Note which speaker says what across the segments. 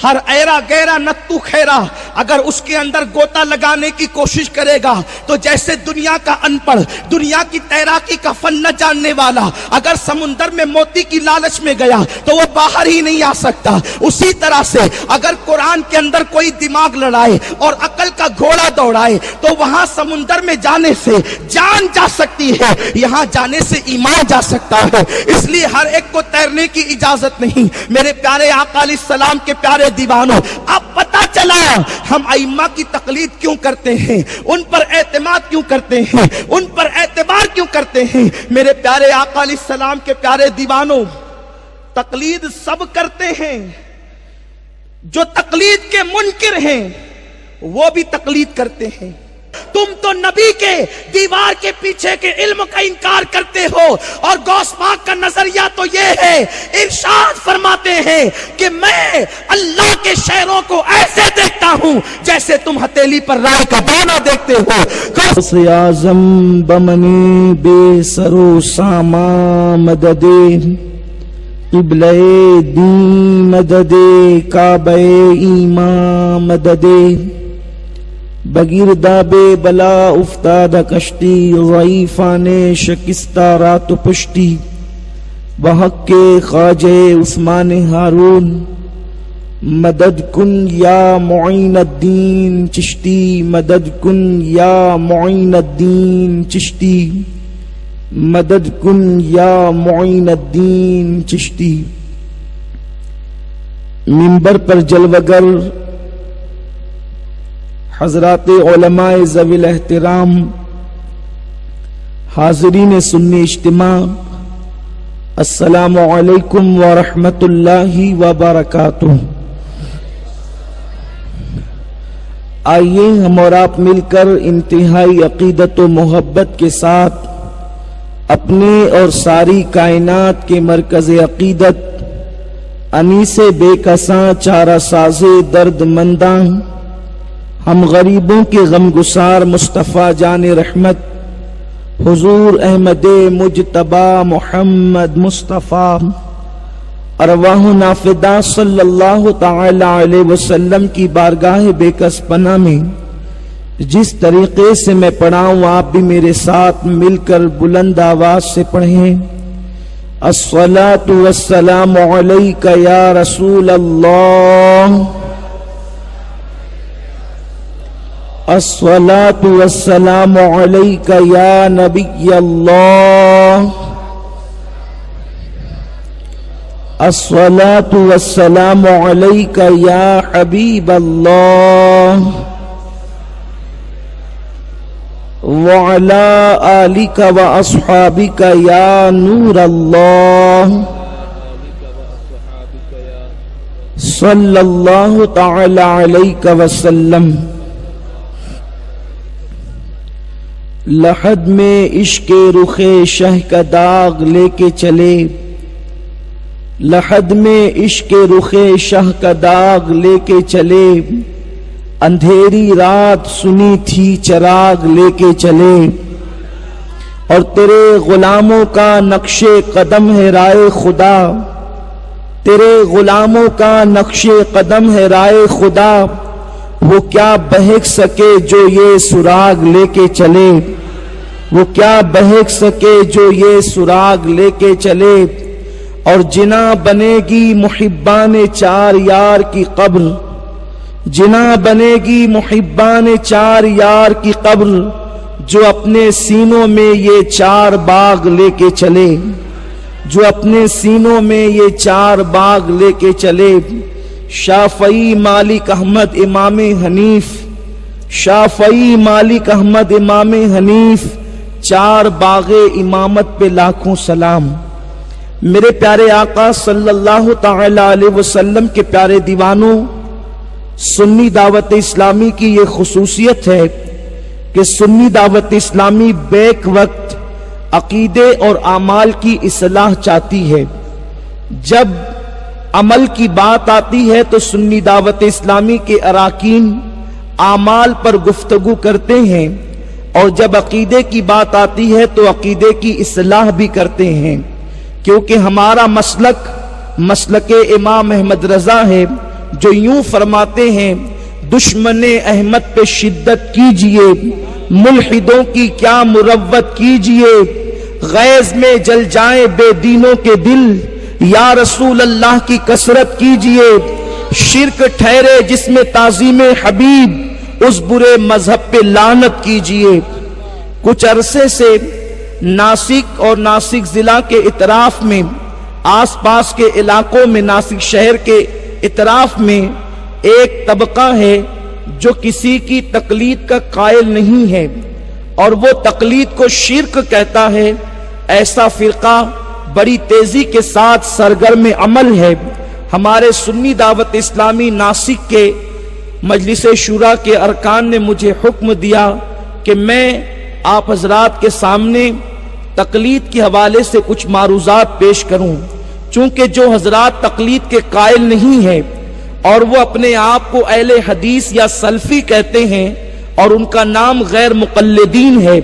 Speaker 1: ہر ایرا گیرا نتو خیرا اگر اس کے اندر گوتا لگانے کی کوشش کرے گا تو جیسے دنیا کا ان پڑھ، دنیا کی تیراکی کا فن نہ جاننے والا اگر سمندر میں موتی کی لالچ میں گیا تو وہ باہر ہی نہیں آ سکتا، اسی طرح سے اگر قرآن کے اندر کوئی دماغ لڑائے اور عقل کا گھوڑا دوڑائے تو وہاں سمندر میں جانے سے جان جا سکتی ہے، یہاں جانے سے ایمان جا سکتا ہے۔ اس لیے ہر ایک کو تیرنے کی اجازت نہیں۔ میرے پیارے آقا علیہ السلام کے پیارے دیوانوں، اب پتہ چلا ہم ائمہ کی تقلید کیوں کرتے ہیں، ان پر اعتماد کیوں کرتے ہیں، ان پر اعتبار کیوں کرتے ہیں۔ میرے پیارے آقا علیہ السلام کے پیارے دیوانوں، تقلید سب کرتے ہیں، جو تقلید کے منکر ہیں وہ بھی تقلید کرتے ہیں۔ تم تو نبی کے دیوار کے پیچھے کے علم کا انکار کرتے ہو، اور غوث پاک کا نظریہ تو یہ ہے، ارشاد فرماتے ہیں کہ میں اللہ کے شہروں کو ایسے دیکھتا ہوں جیسے تم ہتھیلی پر رائے کا دانہ دیکھتے ہو۔
Speaker 2: غوث اعظم بمنی بے سرو ساما مددے، قبلہ دین مددے، کعبہ ایمان مددے، بگیرداب بلا افتادہ کشتی، ضعیفان شکستہ رات و پشتی، بحق کے خواجہ عثمان ہارون، مدد کن یا معین الدین چشتی، مدد کن یا معین الدین چشتی، مدد کن یا معین الدین چشتی۔ منبر پر جلوگر حضرات علماء ذوی الاحترام، حاضرین سنی اجتماع، السلام علیکم ورحمۃ اللہ وبرکاتہ۔ آئیے ہم اور آپ مل کر انتہائی عقیدت و محبت کے ساتھ اپنے اور ساری کائنات کے مرکز عقیدت انیس بے کساں چارہ ساز درد منداں، ہم غریبوں کے غم گسار مصطفیٰ جان رحمت حضور احمد مجتبی محمد مصطفیٰ ارواح نافدہ صلی اللہ تعالی علیہ وسلم کی بارگاہ بے کس پناہ میں جس طریقے سے میں پڑھاؤں آپ بھی میرے ساتھ مل کر بلند آواز سے پڑھیں۔ الصلاۃ والسلام علیک یا رسول اللہ، الصلاۃ والسلام علیک یا نبی اللہ، الصلاۃ والسلام علیک یا حبیب اللہ، وعلی آلک واصحابک یا نور اللہ، صلی اللہ تعالی علیہ وسلم۔ لحد میں عشق رخ شہ کا داغ لے کے چلے، لحد میں عشق رخ شہ کا داغ لے کے چلے، اندھیری رات سنی تھی چراغ لے کے چلے، اور تیرے غلاموں کا نقش قدم ہے رائے خدا، تیرے غلاموں کا نقش قدم ہے رائے خدا، وہ کیا بہک سکے جو یہ سراغ لے کے چلے، وہ کیا بہک سکے جو یہ سراغ لے کے چلے، اور جنا بنے گی محبان چار یار کی قبر، جنا بنے گی محبان چار یار کی قبر، جو اپنے سینوں میں یہ چار باغ لے کے چلے، جو اپنے سینوں میں یہ چار باغ لے کے چلے۔ شافعی مالک احمد امام حنیف، شافعی مالک احمد امام حنیف، چار باغ امامت پہ لاکھوں سلام۔ میرے پیارے آقا صلی اللہ تعالی علیہ وسلم کے پیارے دیوانوں، سنی دعوت اسلامی کی یہ خصوصیت ہے کہ سنی دعوت اسلامی بیک وقت عقیدے اور اعمال کی اصلاح چاہتی ہے۔ جب عمل کی بات آتی ہے تو سنی دعوت اسلامی کے اراکین اعمال پر گفتگو کرتے ہیں، اور جب عقیدے کی بات آتی ہے تو عقیدے کی اصلاح بھی کرتے ہیں، کیونکہ ہمارا مسلک امام احمد رضا ہے جو یوں فرماتے ہیں دشمن احمد پہ شدت کیجئے، ملحدوں کی کیا مروت کیجئے، غیظ میں جل جائیں بے دینوں کے دل، یا رسول اللہ کی کثرت کیجئے، شرک ٹھہرے جس میں تعظیم حبیب، اس برے مذہب پہ لعنت کیجئے۔ کچھ عرصے سے ناسک اور ناسک ضلع کے اطراف میں، آس پاس کے علاقوں میں، ناسک شہر کے اطراف میں ایک طبقہ ہے جو کسی کی تقلید کا قائل نہیں ہے اور وہ تقلید کو شرک کہتا ہے۔ ایسا فرقہ بڑی تیزی کے ساتھ سرگرم عمل ہے۔ ہمارے سنی دعوت اسلامی ناسک کے مجلس شورا کے ارکان نے مجھے حکم دیا کہ میں آپ حضرات کے سامنے تقلید کے حوالے سے کچھ معروضات پیش کروں۔ چونکہ جو حضرات تقلید کے قائل نہیں ہیں اور وہ اپنے آپ کو اہل حدیث یا سلفی کہتے ہیں اور ان کا نام غیر مقلدین ہے،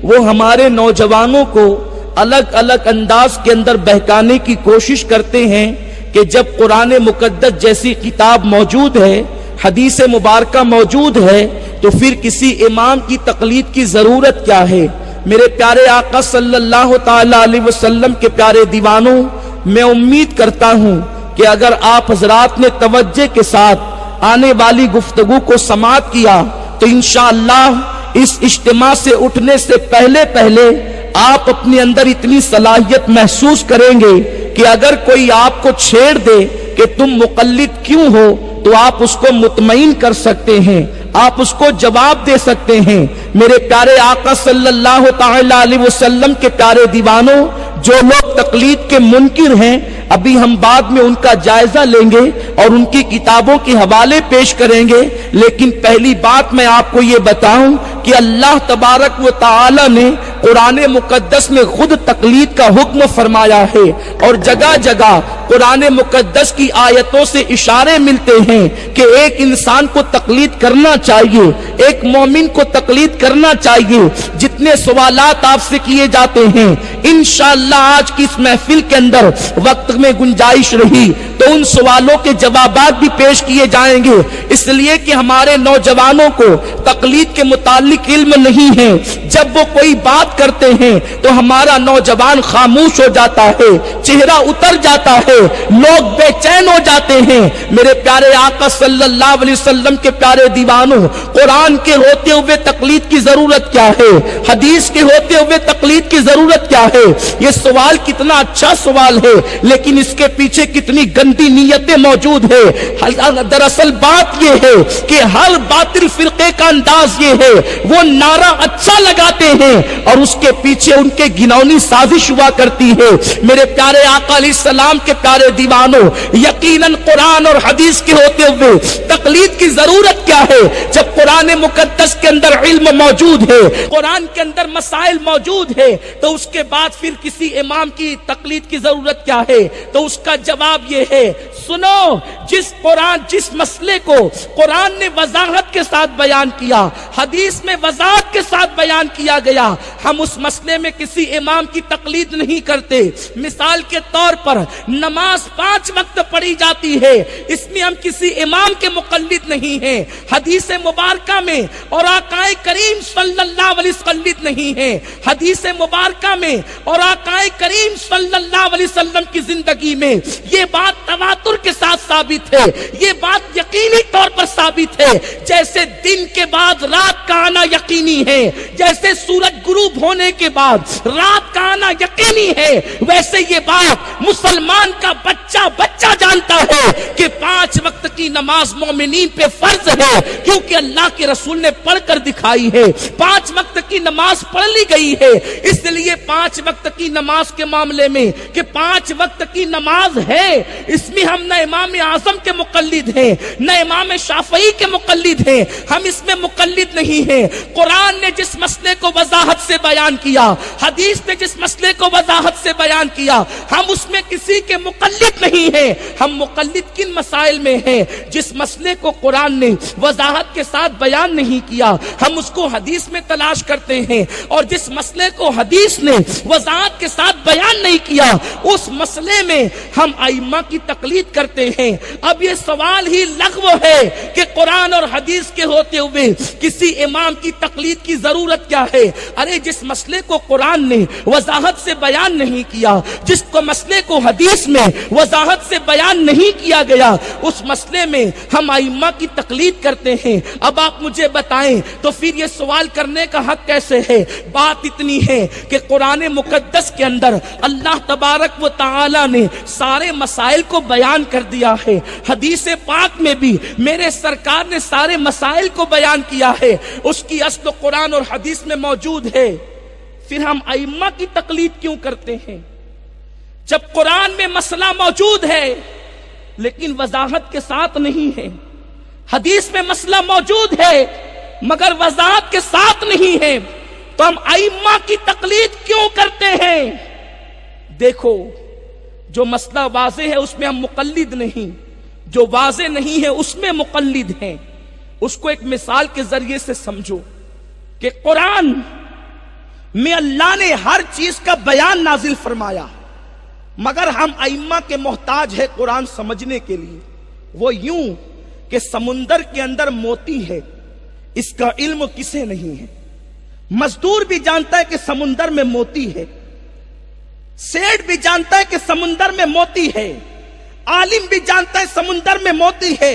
Speaker 2: وہ ہمارے نوجوانوں کو الگ الگ انداز کے اندر بہکانے کی کوشش کرتے ہیں کہ جب قرآن مقدس جیسی کتاب موجود ہے، حدیث مبارکہ موجود ہے، تو پھر کسی امام کی تقلید کی ضرورت کیا ہے؟ میرے پیارے آقا صلی اللہ تعالی علیہ وسلم کے پیارے دیوانوں، میں امید کرتا ہوں کہ اگر آپ حضرات نے توجہ کے ساتھ آنے والی گفتگو کو سماعت کیا تو انشاءاللہ اس اجتماع سے اٹھنے سے پہلے آپ اپنے اندر اتنی صلاحیت محسوس کریں گے کہ اگر کوئی آپ کو چھیڑ دے کہ تم مقلد کیوں ہو تو آپ اس کو مطمئن کر سکتے ہیں، آپ اس کو جواب دے سکتے ہیں۔ میرے پیارے آقا صلی اللہ تعالی علیہ وسلم کے پیارے دیوانوں، جو لوگ تقلید کے منکر ہیں، ابھی ہم بعد میں ان کا جائزہ لیں گے اور ان کی کتابوں کے حوالے پیش کریں گے، لیکن پہلی بات میں آپ کو یہ بتاؤں کہ اللہ تبارک و تعالی نے قرآن مقدس میں خود تقلید کا حکم فرمایا ہے، اور جگہ جگہ قرآن مقدس کی آیتوں سے اشارے ملتے ہیں کہ ایک انسان کو تقلید کرنا چاہیے، ایک مومن کو تقلید کرنا چاہیے۔ جتنے سوالات آپ سے کیے جاتے ہیں، انشاءاللہ آج کی اس محفل کے اندر وقت میں گنجائش رہی تو ان سوالوں کے جوابات بھی پیش کیے جائیں گے، اس لیے کہ ہمارے نوجوانوں کو تقلید کے متعلق علم نہیں ہے۔ جب وہ کوئی بات کرتے ہیں تو ہمارا نوجوان خاموش ہو جاتا ہے، چہرہ اتر جاتا ہے، لوگ بے چین ہو جاتے ہیں۔ میرے پیارے آقا صلی اللہ علیہ وسلم کے پیارے دیوانوں، قرآن کے ہوتے ہوئے تقلید کی ضرورت کیا ہے؟ حدیث کے ہوتے ہوئے تقلید کی ضرورت کیا ہے؟ یہ سوال کتنا اچھا سوال ہے، لیکن اس کے پیچھے کتنی گندی نیتیں موجود ہے۔ دراصل بات یہ ہے کہ ہر باطل فرقے کا انداز یہ ہے، وہ نعرہ اچھا لگاتے ہیں اور اس کے پیچھے ان کے گناونی سازش ہوا کرتی ہے۔ میرے پیارے آقا علیہ السلام کے پیارے دیوانوں، یقیناً قرآن اور حدیث کے ہوتے ہوئے تقلید کی ضرورت کیا ہے؟ جب قرآن مقدس کے اندر علم موجود ہے، قرآن کے اندر مسائل موجود ہے، تو اس کے بعد پھر کسی امام کی تقلید کی ضرورت کیا ہے؟ تو اس کا جواب یہ ہے، سنو، جس مسئلے کو قرآن نے وضاحت کے ساتھ بیان کیا، حدیث میں وضاحت کے ساتھ بیان کیا گیا، ہم اس مسئلے میں کسی امام کی تقلید نہیں کرتے۔ مثال کے طور پر نماز 5 وقت پڑھی جاتی ہے، اس میں ہم کسی امام کے مقلد نہیں ہیں۔ حدیث مبارکہ میں اور آقا کریم صلی اللہ علیہ وسلم نہیں ہے، حدیث مبارکہ میں اور آقا کریم صلی اللہ علیہ وسلم کی زندگی میں یہ بات تواتر کے ساتھ ثابت ہے، یہ بات یقینی طور پر ثابت ہے۔ جیسے دن کے بعد رات کا آنا یقینی ہے، جیسے سورج غروب ہونے کے بعد رات کا آنا یقینی ہے، ویسے یہ بات مسلمان کا بچہ جانتا ہے کہ 5 وقت کی نماز مومنین پہ فرض ہے، کیونکہ اللہ کے رسول نے پڑھ کر دکھائی ہے۔ 5 وقت کی نماز پڑھ لی گئی ہے، اس لیے 5 وقت کی نماز کے معاملے میں کہ 5 وقت کی نماز ہے، اس میں ہم نہ امام اعظم کے مقلد ہیں، نہ امام شافعی
Speaker 1: شافعی کے مقلد ہیں، ہم اس میں مقلد نہیں ہیں۔ قرآن نے جس مسئلے کو وضاحت سے بیان کیا، حدیث نے جس مسئلے کو وضاحت سے بیان کیا، ہم اس میں کسی کے مقلد نہیں ہیں۔ ہم مقلد کن مسائل میں ہیں؟ جس مسئلے کو قرآن نے وضاحت کے ساتھ بیان نہیں کیا، ہم اس کو حدیث میں تلاش کرتے ہیں، اور جس مسئلے کو حدیث نے وضاحت کے ساتھ بیان نہیں کیا، اس مسئلے میں ہم ائمہ کی تقلید کرتے ہیں۔ اب یہ سوال ہی لغو ہے کہ قرآن اور حدیث کے ہوتے ہوئے کسی امام کی تقلید کی ضرورت کیا ہے؟ ارے جس مسئلے کو قرآن نے وضاحت سے بیان نہیں کیا، جس کو مسئلے کو حدیث میں وضاحت سے بیان نہیں کیا گیا، اس مسئلے میں ہم ائمہ کی تقلید کرتے ہیں۔ اب آپ مجھے بتائیں تو پھر یہ سوال کرنے کا حق کیسے ہے؟ بات اتنی ہے کہ قرآن مقدس کے اندر اللہ تبارک و تعالی نے سارے مسائل کو بیان کر دیا ہے، حدیث پاک میں بھی میرے سرکار نے سارے مسائل کو بیان کیا ہے، اس کی اصل قرآن اور حدیث میں موجود ہے۔ پھر ہم ائمہ کی تقلید کیوں کرتے ہیں؟ جب قرآن میں مسئلہ موجود ہے لیکن وضاحت کے ساتھ نہیں ہے، حدیث میں مسئلہ موجود ہے مگر وضاحت کے ساتھ نہیں ہے، تو ہم ائمہ کی تقلید کیوں کرتے ہیں؟ دیکھو، جو مسئلہ واضح ہے اس میں ہم مقلد نہیں، جو واضح نہیں ہے اس میں مقلد ہیں۔ اس کو ایک مثال کے ذریعے سے سمجھو کہ قرآن میں اللہ نے ہر چیز کا بیان نازل فرمایا، مگر ہم ائمہ کے محتاج ہے قرآن سمجھنے کے لیے۔ وہ یوں کہ سمندر کے اندر موتی ہے، اس کا علم کسے نہیں ہے۔ مزدور بھی جانتا ہے کہ سمندر میں موتی ہے، سیٹ بھی جانتا ہے کہ سمندر میں موتی ہے، عالم بھی جانتا ہے سمندر میں موتی ہے،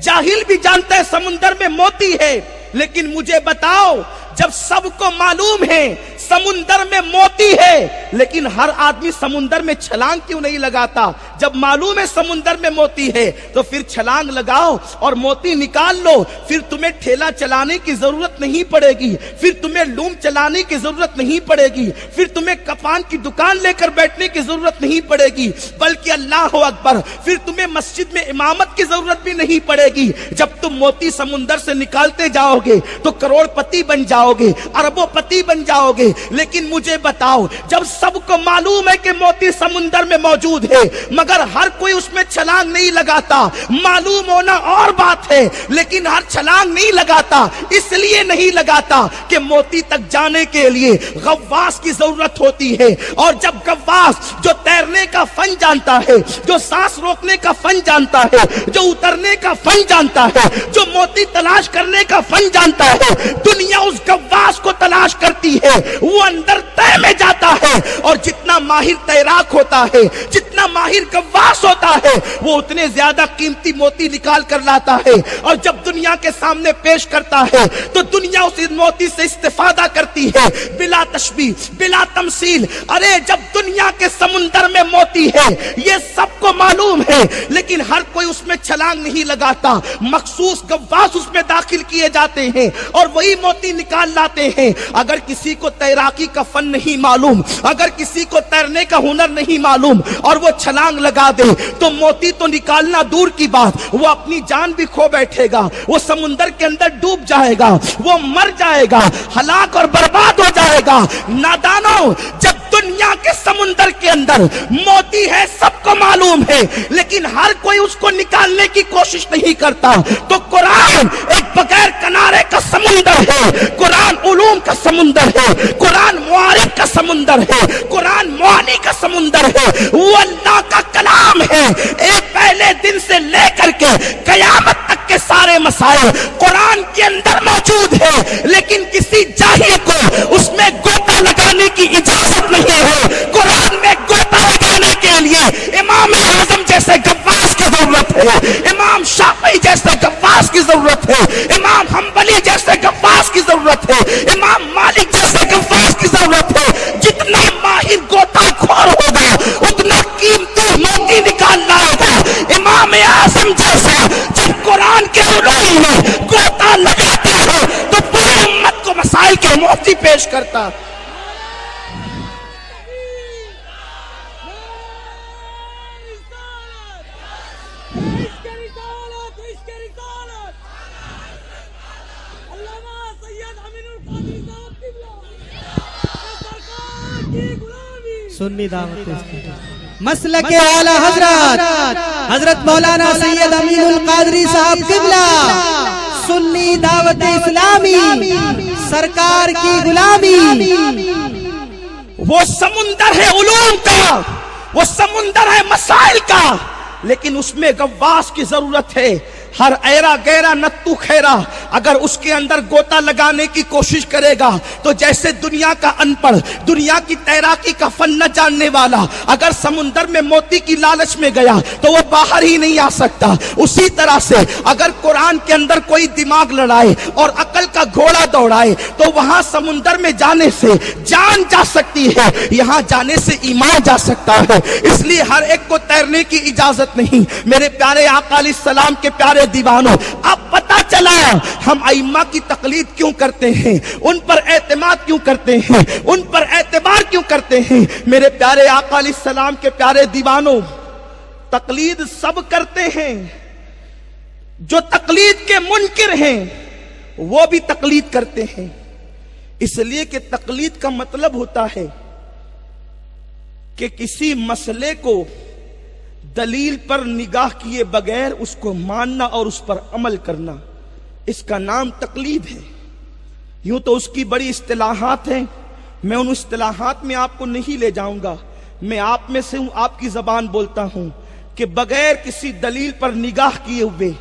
Speaker 1: جاہل بھی جانتا ہے سمندر میں موتی ہے۔ لیکن مجھے بتاؤ، جب سب کو معلوم ہے سمندر میں موتی ہے، لیکن ہر آدمی سمندر میں چھلانگ کیوں نہیں لگاتا؟ جب معلوم ہے سمندر میں موتی ہے تو پھر چھلانگ لگاؤ اور موتی نکال لو، پھر تمہیں ٹھیلا چلانے کی ضرورت نہیں پڑے گی، پھر تمہیں لوم چلانے کی ضرورت نہیں پڑے گی، پھر تمہیں کفان کی دکان لے کر بیٹھنے کی ضرورت نہیں پڑے گی، بلکہ اللہ اکبر پھر تمہیں مسجد میں امامت کی ضرورت بھی نہیں پڑے گی۔ جب تم موتی سمندر سے نکالتے جاؤ گے تو کروڑ پتی بن جاؤ گے، اربوں پتی بن جاؤ گے۔ لیکن مجھے بتاؤ، جب سب کو معلوم ہے کہ موتی سمندر میں موجود ہے مگر ہر کوئی اس میں چھلانگ نہیں لگاتا، معلوم ہونا اور بات ہے لیکن ہر چھلانگ نہیں لگاتا، اس لیے نہیں لگاتا کہ موتی تک جانے کے لیے غواص کی ضرورت ہوتی ہے، اور جب غواص جو تیرنے کا فن جانتا ہے، جو سانس روکنے کا فن جانتا ہے، جو اترنے کا فن جانتا ہے، جو موتی تلاش کرنے کا فن جانتا ہے، دنیا اس غواص کو تلاش کرتی ہے، وہ اندر تہ میں جاتا ہے، اور جتنا ماہر تیراک ہوتا ہے، جتنا ماہر غواص ہوتا ہے، وہ اتنے زیادہ قیمتی موتی نکال کر لاتا ہے، اور جب دنیا کے سامنے پیش کرتا ہے تو دنیا اس موتی سے استفادہ کرتی ہے بلا تشبیہ بلا تمثیل۔ ارے جب دنیا کے سمندر میں موتی ہے یہ سب کو معلوم ہے، لیکن ہر کوئی اس میں چھلانگ نہیں لگاتا، مخصوص غواص اس میں داخل کیے جاتے ہیں اور وہی موتی نکال لاتے ہیں۔ اگر کسی کو تیراکی کا فن نہیں معلوم، اگر کسی کو تیرنے کا ہنر نہیں معلوم اور وہ چھلانگ لگا دے تو موتی تو نکالنا دور کی بات، وہ اپنی جان بھی کھو بیٹھے گا، وہ سمندر کے اندر ڈوب جائے گا، وہ مر جائے گا، ہلاک اور برباد ہو جائے گا۔ نادانوں، جب دنیا کے سمندر کے اندر موتی ہے سب کو معلوم ہے لیکن ہر کوئی اس کو نکالنے کی کوشش نہیں کرتا، تو قرآن ایک بغیر کنارے کا سمندر ہے، قرآن علوم کا سمندر ہے، قرآن معارف کا سمندر ہے، قرآن معانی کا سمندر ہے، وہ اللہ کا کلام ہے۔ ایک پہلے دن سے لے کر کے قیامت تک کے سارے مسائل قرآن کے اندر موجود ہے، لیکن کسی جاہل کو اس میں گوتا لگانے کی اجازت نہیں ہے۔ قرآن میں گوتا لگانے کے لیے امام اعظم جیسے غواص کی ضرورت ہے، امام شافعی جیسے غواص کی ضرورت ہے، امام حنبلی جیسے غواص کی ضرورت ہے، امام مالک جیسے غواص کی ضرورت ہے۔ جتنا ماہر گوتا خور ہوگا اتنا قیمتی موتی نکال لائے گا۔ امام اعظم جیسا جب قرآن کے علوم میں گوتا لگاتا ہے تو پوری امت کو مسائل کے موتی پیش کرتا۔
Speaker 3: سنی دعوت اسلامی مسلک اعلی حضرت مولانا سید امین القادری صاحب قبلہ، سنی دعوت اسلامی، سرکار کی غلامی۔
Speaker 1: وہ سمندر ہے علوم کا، وہ سمندر ہے مسائل کا، لیکن اس میں غواص کی ضرورت ہے۔ ہر ایرا گیرا نتو خیرا اگر اس کے اندر گوتا لگانے کی کوشش کرے گا تو جیسے دنیا کا ان پڑھ، دنیا کی تیراکی کا فن نہ جاننے والا اگر سمندر میں موتی کی لالچ میں گیا تو وہ باہر ہی نہیں آ سکتا، اسی طرح سے اگر قرآن کے اندر کوئی دماغ لڑائے اور عقل کا گھوڑا دوڑائے تو وہاں سمندر میں جانے سے جان جا سکتی ہے، یہاں جانے سے ایمان جا سکتا ہے۔ اس لیے ہر ایک کو تیرنے کی اجازت نہیں۔ میرے پیارے آقا علیہ السلام کے پیارے دیوانوں، اب پتہ چلا ہم ائمہ کی تقلید کیوں کرتے ہیں، ان پر اعتماد کیوں کرتے ہیں، ان پر اعتبار کیوں کرتے ہیں۔ میرے پیارے آقا علیہ السلام کے پیارے دیوانوں، تقلید سب کرتے ہیں، جو تقلید کے منکر ہیں وہ بھی تقلید کرتے ہیں، اس لیے کہ تقلید کا مطلب ہوتا ہے کہ کسی مسئلے کو دلیل پر نگاہ کیے بغیر اس کو ماننا اور اس پر عمل کرنا، اس کا نام تقلید ہے۔ یوں تو اس کی بڑی اصطلاحات ہیں، میں ان اصطلاحات میں آپ کو نہیں لے جاؤں گا، میں آپ میں سے ہوں، آپ کی زبان بولتا ہوں کہ بغیر کسی دلیل پر نگاہ کیے ہوئے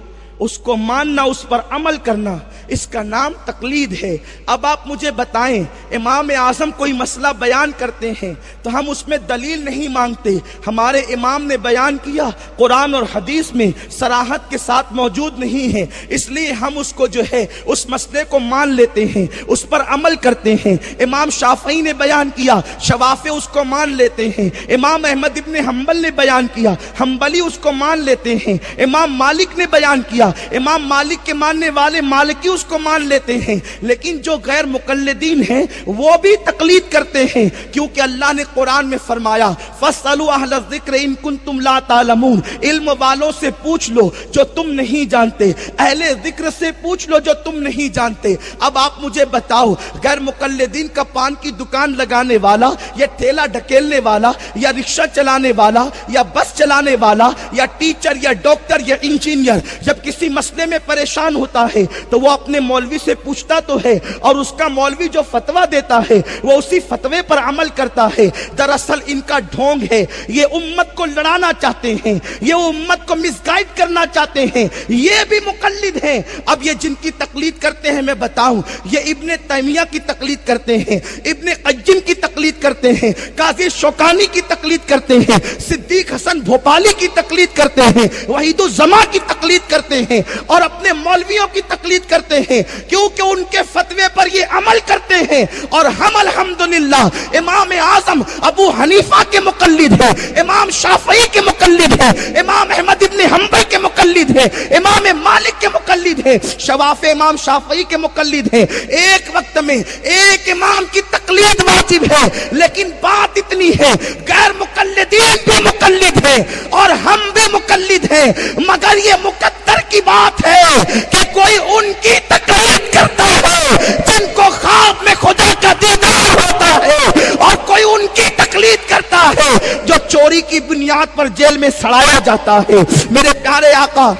Speaker 1: اس کو ماننا، اس پر عمل کرنا، اس کا نام تقلید ہے۔ اب آپ مجھے بتائیں، امام اعظم کوئی مسئلہ بیان کرتے ہیں تو ہم اس میں دلیل نہیں مانگتے، ہمارے امام نے بیان کیا، قرآن اور حدیث میں صراحت کے ساتھ موجود نہیں ہے، اس لیے ہم اس کو جو ہے اس مسئلے کو مان لیتے ہیں، اس پر عمل کرتے ہیں۔ امام شافعی نے بیان کیا، شوافی اس کو مان لیتے ہیں۔ امام احمد ابن حنبل نے بیان کیا، حنبلی اس کو مان لیتے ہیں۔ امام مالک نے بیان کیا، امام مالک کے ماننے والے مالکی اس کو مان لیتے ہیں، لیکن جو غیر مقلدین ہیں وہ بھی تقلید کرتے ہیں، کیونکہ اللہ نے قرآن میں فرمایا فَاسْأَلُوا أَهْلَ الذِّكْرِ إِن كُنتُمْ لَا تَعْلَمُونَ، علم والوں سے پوچھ لو جو تم نہیں جانتے، اہل ذکر سے پوچھ لو جو تم نہیں جانتے۔ اب آپ مجھے بتاؤ، غیر مقلدین کا پان کی دکان لگانے والا یا ٹھیلا ڈھکیلنے والا یا رکشہ چلانے والا یا بس چلانے والا یا ٹیچر یا ڈاکٹر یا انجینئر جب کسی مسئلے میں پریشان ہوتا ہے تو وہ اپنے مولوی سے پوچھتا تو ہے، اور اس کا مولوی جو فتویٰ دیتا ہے وہ اسی فتوے پر عمل کرتا ہے۔ دراصل ان کا ڈھونگ ہے، یہ امت کو لڑانا چاہتے ہیں، یہ امت کو مس گائیڈ کرنا چاہتے ہیں، یہ بھی مقلد ہیں۔ اب یہ جن کی تقلید کرتے ہیں میں بتاؤں، یہ ابن تیمیہ کی تقلید کرتے ہیں، ابن قیم کی تقلید کرتے ہیں، قاضی شوکانی کی تقلید کرتے ہیں، صدیق حسن بھوپالی کی تقلید کرتے ہیں، وحید الزماں کی تقلید کرتے ہیں، اور اپنے مولویوں کی تقلید کرتے ہیں، کیونکہ ان کے فتوے پر یہ عمل کرتے ہیں۔ اور ہم الحمدللہ امام اعظم ابو حنیفہ کے مقلد ہیں، امام شافعی کے مقلد ہیں، امام احمد ابن حنبل کے مقلد ہیں، امام مالک کے مقلد ہیں، شوافی امام شافعی کے مقلد ہیں۔ ایک وقت میں ایک امام کی تقلید واجب ہے، لیکن بات اتنی ہے غیر مقلدین بھی مقلد ہیں اور ہم بھی مقلد ہیں، مگر یہ مقدر کی بات ہے کہ کوئی ان کی تقلید کرتا ہے جن کو خواب میں خدا کا دیدار ہوتا ہے، اور کوئی ان کی تقلید کرتا ہے جو چوری کی بنیاد پر جیل میں سڑایا جاتا ہے۔ میرے پیارے آقا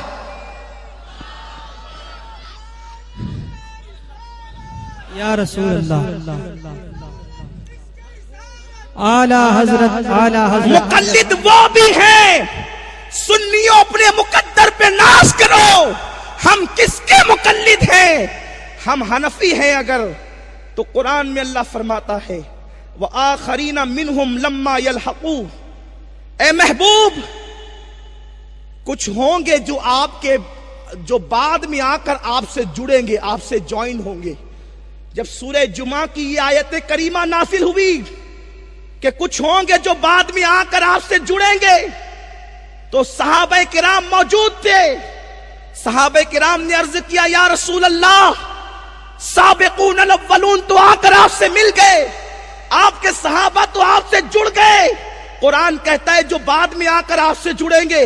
Speaker 3: یا رسول اللہ، اعلی حضرت، اعلی حضرت،
Speaker 1: مقلد وہ بھی ہیں۔ سنیوں اپنے مقدر پہ ناز کرو، ہم کس کے مقلد ہیں؟ ہم حنفی ہیں اگر تو قرآن میں اللہ فرماتا ہے وَآخَرِينَ مِنْهُمْ لَمَّا يَلْحَقُوا، اے محبوب کچھ ہوں گے جو آپ کے جو بعد میں آ کر آپ سے جڑیں گے، آپ سے جوائن ہوں گے۔ جب سورہ جمعہ کی یہ آیت کریمہ نازل ہوئی کہ کچھ ہوں گے جو بعد میں آ کر آپ سے جڑیں گے، تو صحابہ کرام موجود تھے۔ صحابہ کرام نے عرض کیا یا رسول اللہ، سابقون الاولون تو آ کر آپ سے مل گئے، آپ کے صحابہ تو آپ سے جڑ گئے، قرآن کہتا ہے جو بعد میں آ کر آپ سے جڑیں گے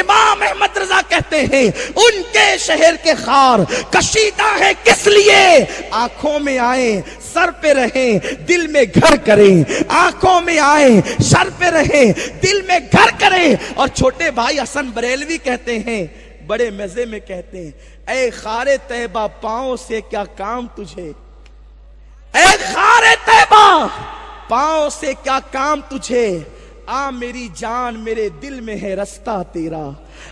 Speaker 1: امام احمد رضا کہتے ہیں ان کے شہر کے خار کشیدہ ہے کس لیے؟ آنکھوں میں آئیں سر پہ رہیں دل میں گھر کریں، آنکھوں میں آئیں سر پہ رہیں دل میں گھر کریں۔ اور چھوٹے بھائی حسن بریلوی کہتے ہیں بڑے مزے میں کہتے ہیں اے خار طیبہ پاؤں سے کیا کام تجھے، اے خار طیبہ پاؤں سے کیا کام تجھے، آ میری جان میرے دل میں ہے رستہ تیرا،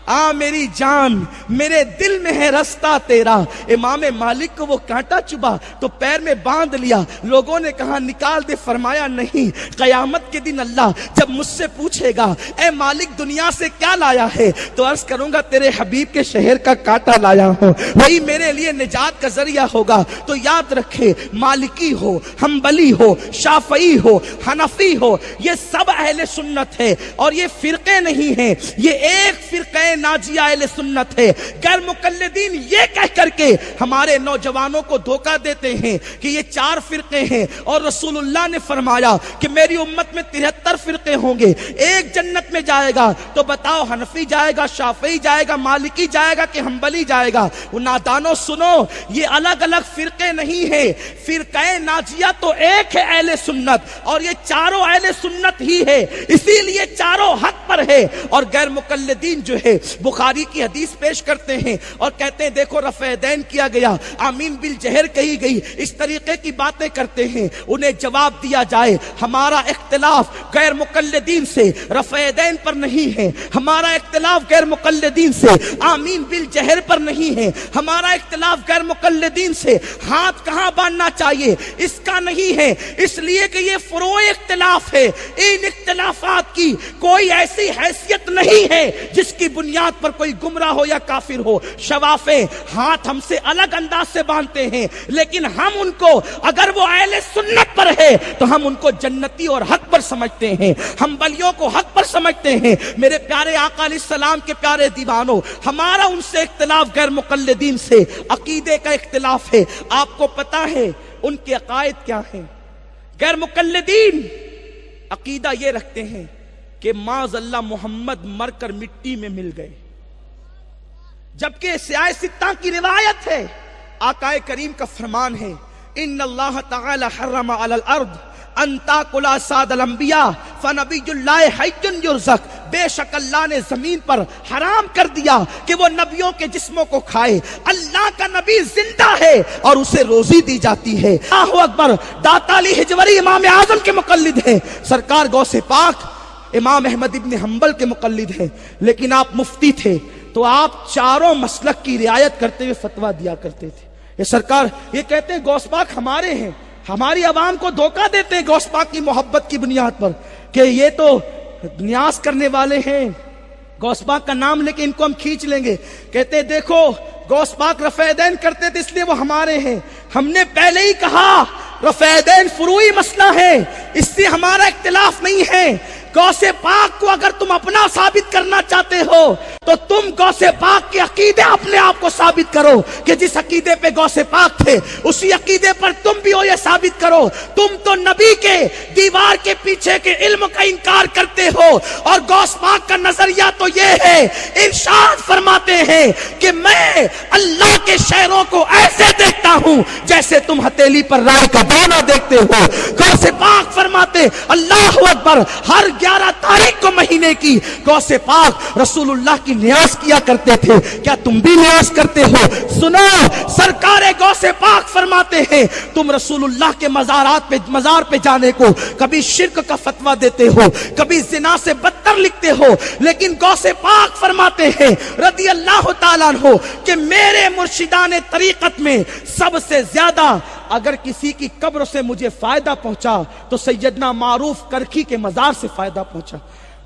Speaker 1: آ میری جان میرے دل میں ہے رستہ تیرا۔ امام مالک کو وہ کانٹا چبھا تو پیر میں باندھ لیا، لوگوں نے کہا نکال دے، فرمایا نہیں، قیامت کے دن اللہ جب مجھ سے پوچھے گا اے مالک دنیا سے کیا لایا ہے تو عرض کروں گا تیرے حبیب کے شہر کا کانٹا لایا ہوں، وہی میرے لیے نجات کا ذریعہ ہوگا۔ تو یاد رکھے مالکی ہو، حنبلی ہو، شافعی ہو، حنفی ہو، یہ سب اہل سنت ہے اور یہ فرقے نہیں ہیں، یہ ایک فرقہ ناجیہ اہل سنت ہے۔ غیر مقلدین یہ کہہ کر کے ہمارے نوجوانوں کو دھوکہ دیتے ہیں کہ یہ 4 فرقے ہیں اور رسول اللہ نے فرمایا کہ میری امت میں 73 فرقے ہوں گے، ایک جنت میں جائے گا۔ تو بتاؤ حنفی جائے گا، شافعی جائے گا، مالکی جائے گا کہ حنبلی جائے گا؟ وہ نادانو سنو، یہ الگ الگ فرقے نہیں ہیں، فرقہ ناجیہ تو ایک ہے اہل سنت، اور یہ چاروں اہل سنت ہی ہے، اسی لیے چاروں حق پر ہے۔ اور غیر مقلدین جو ہے بخاری کی حدیث پیش کرتے ہیں اور کہتے ہیں دیکھو رفع یدین کیا گیا، آمین بالجہر کہی گئی، اس طریقے کی باتیں کرتے ہیں۔ انہیں جواب دیا جائے ہمارا اختلاف غیر مقلدین سے رفع یدین پر نہیں ہے، ہمارا اختلاف غیر مقلدین سے آمین بالجہر پر نہیں ہے، ہمارا اختلاف غیر مقلدین سے ہاتھ کہاں باندھنا چاہیے اس کا نہیں ہے، اس لیے کہ یہ فروع اختلاف ہے۔ ان اختلافات کی کوئی ایسی حیثیت نہیں ہے جس کی بنیاد پر کوئی گمراہ ہو یا کافر ہو۔ شوافے ہاتھ ہم سے الگ انداز سے باندھتے ہیں، لیکن ہم ان کو اگر وہ اہل سنت پر ہے تو ہم ان کو جنتی اور حق پر سمجھتے ہیں، ہم بلیوں کو حق پر سمجھتے ہیں۔ میرے پیارے آقا علیہ السلام کے پیارے دیوانوں، ہمارا ان سے اختلاف غیر مقلدین سے عقیدے کا اختلاف ہے۔ آپ کو پتا ہے ان کے عقائد کیا ہیں؟ غیر مقلدین عقیدہ یہ رکھتے ہیں کہ معاذ اللہ محمد مر کر مٹی میں مل گئے، جبکہ سیاہ ستہ کی روایت ہے، آقا کریم کا فرمان ہے ان اللہ تعالی حرم علی الارض ان تاکل اجساد الانبیاء فنبی اللہ حی یرزق، بے شک اللہ نے زمین پر حرام کر دیا کہ وہ نبیوں کے جسموں کو کھائے، اللہ کا نبی زندہ ہے اور اسے روزی دی جاتی ہے۔ اللہ اکبر۔ داتا علی حجوری امام اعظم کے مقلد ہیں، سرکار غوث پاک امام احمد ابن حنبل کے مقلد ہیں، لیکن آپ مفتی تھے تو آپ چاروں مسلک کی رعایت کرتے ہوئے فتویٰ دیا کرتے تھے۔ یہ سرکار یہ کہتے ہیں غوث پاک ہمارے ہیں، ہماری عوام کو دھوکہ دیتے ہیں غوث پاک کی محبت کی بنیاد پر کہ یہ تو نیاز کرنے والے ہیں، غوث پاک کا نام لے کے ان کو ہم کھینچ لیں گے۔ کہتے ہیں دیکھو غوث پاک رفع یدین کرتے تھے اس لیے وہ ہمارے ہیں، ہم نے پہلے ہی کہا رفع یدین فروعی مسئلہ ہے، اس سے ہمارا اختلاف نہیں ہے۔ غوث پاک کو اگر تم اپنا ثابت کرنا چاہتے ہو تو تم غوث پاک کے عقیدے اپنے آپ کو ثابت کرو کہ جس عقیدے پہ غوث پاک تھے اسی عقیدے پر تم بھی ہو، یہ ثابت کرو۔ تم تو نبی کے دیوار کے پیچھے کے علم کا انکار کرتے ہو اور غوث پاک کا نظریہ تو یہ ہے، ارشاد فرماتے ہیں کہ میں اللہ کے شہروں کو ایسے دیکھتا ہوں جیسے تم ہتھیلی پر رائے کا دانہ دیکھتے ہو۔ غوث پاک فرماتے اللہ اکبر، ہر 11 تاریخ کو مہینے کی غوث پاک رسول اللہ کی نیاز کیا کرتے تھے۔ کیا تم بھی نیاز کرتے ہو؟ سنو، سرکار غوث پاک فرماتے ہیں تم رسول اللہ کے مزار پہ جانے کو کبھی شرک کا فتویٰ دیتے ہو، کبھی زنا سے بدتر لکھتے ہو، لیکن غوث پاک فرماتے ہیں رضی اللہ تعالیٰ عنہ کہ میرے مرشدان طریقت میں سب سے زیادہ اگر کسی کی قبر سے مجھے فائدہ پہنچا تو سیدنا معروف کرکھی کے مزار سے فائدہ پہنچا۔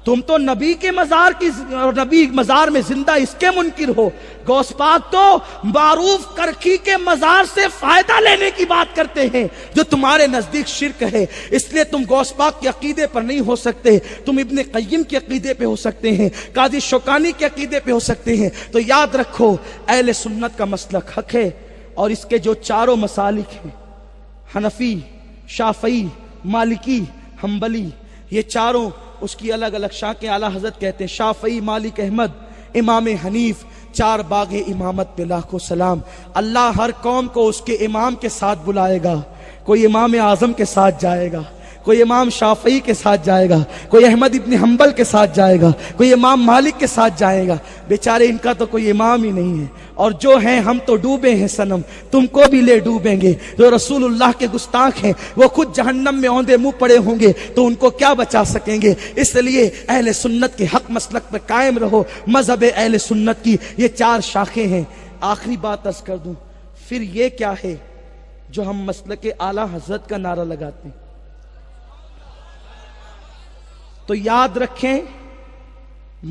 Speaker 1: تم تو نبی کے مزار کی اور نبی مزار میں زندہ اس کے منکر ہو، غوث پاک تو معروف کرکھی کے مزار سے فائدہ لینے کی بات کرتے ہیں جو تمہارے نزدیک شرک ہے۔ اس لیے تم غوث پاک کے عقیدے پر نہیں ہو سکتے، تم ابن قیم کے عقیدے پہ ہو سکتے ہیں، قاضی شوکانی کے عقیدے پہ ہو سکتے ہیں۔ تو یاد رکھو اہل سنت کا مسلک حق ہے، اور اس کے جو چاروں مسالک ہیں حنفی، شافعی، مالکی، حنبلی، یہ چاروں اس کی الگ الگ شاخیں اعلیٰ حضرت کہتے ہیں شافعی، مالک، احمد، امام حنیف، 4 باغ امامت پہ لاکھوں سلام۔ اللہ ہر قوم کو اس کے امام کے ساتھ بلائے گا، کوئی امام اعظم کے ساتھ جائے گا، کوئی امام شافعی کے ساتھ جائے گا، کوئی احمد ابن حنبل کے ساتھ جائے گا، کوئی امام مالک کے ساتھ جائے گا۔ بیچارے ان کا تو کوئی امام ہی نہیں ہے، اور جو ہیں ہم تو ڈوبے ہیں صنم، تم کو بھی لے ڈوبیں گے۔ جو رسول اللہ کے گستاخ ہیں وہ خود جہنم میں اوندے منہ پڑے ہوں گے تو ان کو کیا بچا سکیں گے؟ اس لیے اہل سنت کے حق مسلک پر قائم رہو۔ مذہب اہل سنت کی یہ 4 شاخیں ہیں۔ آخری بات عرض کر دوں، پھر یہ کیا ہے جو ہم مسلک اعلیٰ حضرت کا نعرہ لگاتے ہیں؟ تو یاد رکھیں،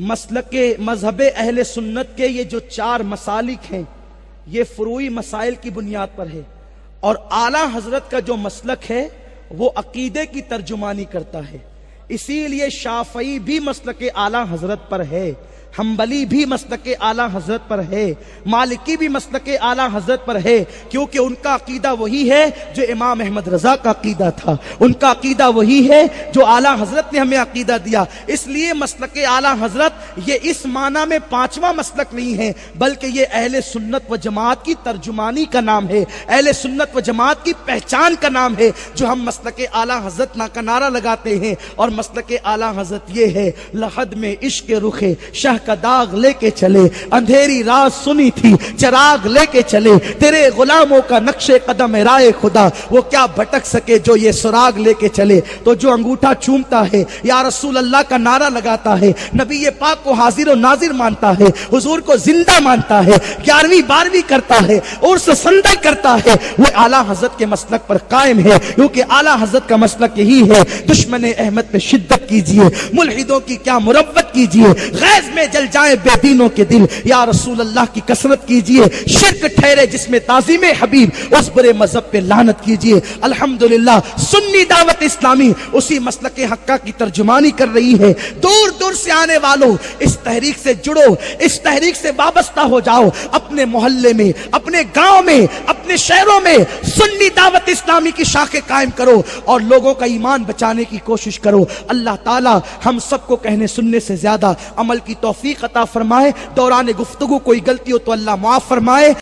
Speaker 1: مسلک مذہب اہل سنت کے یہ جو 4 مسالک ہیں یہ فروعی مسائل کی بنیاد پر ہے، اور اعلیٰ حضرت کا جو مسلک ہے وہ عقیدے کی ترجمانی کرتا ہے۔ اسی لیے شافعی بھی مسلک اعلیٰ حضرت پر ہے، حنبلی بھی مسلک اعلیٰ حضرت پر ہے، مالکی بھی مسلک اعلیٰ حضرت پر ہے، کیونکہ ان کا عقیدہ وہی ہے جو امام احمد رضا کا عقیدہ تھا، ان کا عقیدہ وہی ہے جو اعلیٰ حضرت نے ہمیں عقیدہ دیا۔ اس لیے مسلک اعلیٰ حضرت یہ اس معنی میں 5واں مسلک نہیں ہے، بلکہ یہ اہل سنت و جماعت کی ترجمانی کا نام ہے، اہل سنت و جماعت کی پہچان کا نام ہے، جو ہم مسلک اعلیٰ حضرت کا نعرہ لگاتے ہیں۔ اور مسلک اعلیٰ حضرت یہ ہے، لحد میں عشق رخ شہ کا داغ لے کے چلے، اندھیری رات سنی تھی چراغ لے کے چلے، تیرے غلاموں کا نقش قدم رائے خدا، وہ کیا بھٹک سکے جو یہ سراغ لے کے چلے۔ تو جو انگوٹھا چومتا ہے، یا رسول اللہ کا نعرہ لگاتا ہے، نبی پاک کو حاضر و ناظر مانتا ہے، حضور کو زندہ مانتا ہے، 11ویں 12ویں کرتا ہے، عرس سندہ کرتا ہے، وہ اعلیٰ حضرت کے مسلک پر قائم ہے، کیونکہ اعلیٰ حضرت کا مسلک یہی ہے، دشمن احمد پہ شدت کیجئے، ملحدوں کی کیا مروت کیجئے، غیظ میں جل جائیں بے دینوں کے دل، یا رسول اللہ کی کثرت کیجئے، شرک ٹھہرے جس میں تعظیم حبیب، اس برے مذہب پہ لعنت کیجئے۔ الحمدللہ سنی دعوت اسلامی اسی مسلک حقہ کی ترجمانی کر رہی ہے۔ دور دور سے آنے والوں اس تحریک سے جڑو، اس تحریک سے وابستہ ہو جاؤ، اپنے محلے میں، اپنے گاؤں میں، اپنے شہروں میں سنی دعوت اسلامی کی شاخیں قائم کرو اور لوگوں کا ایمان بچانے کی کوشش کرو۔ اللہ تعالی ہم سب کو کہنے سننے سے زیادہ عمل کی توفیق عطا فرمائے۔ دوران گفتگو کوئی غلطی ہو تو اللہ معاف فرمائے۔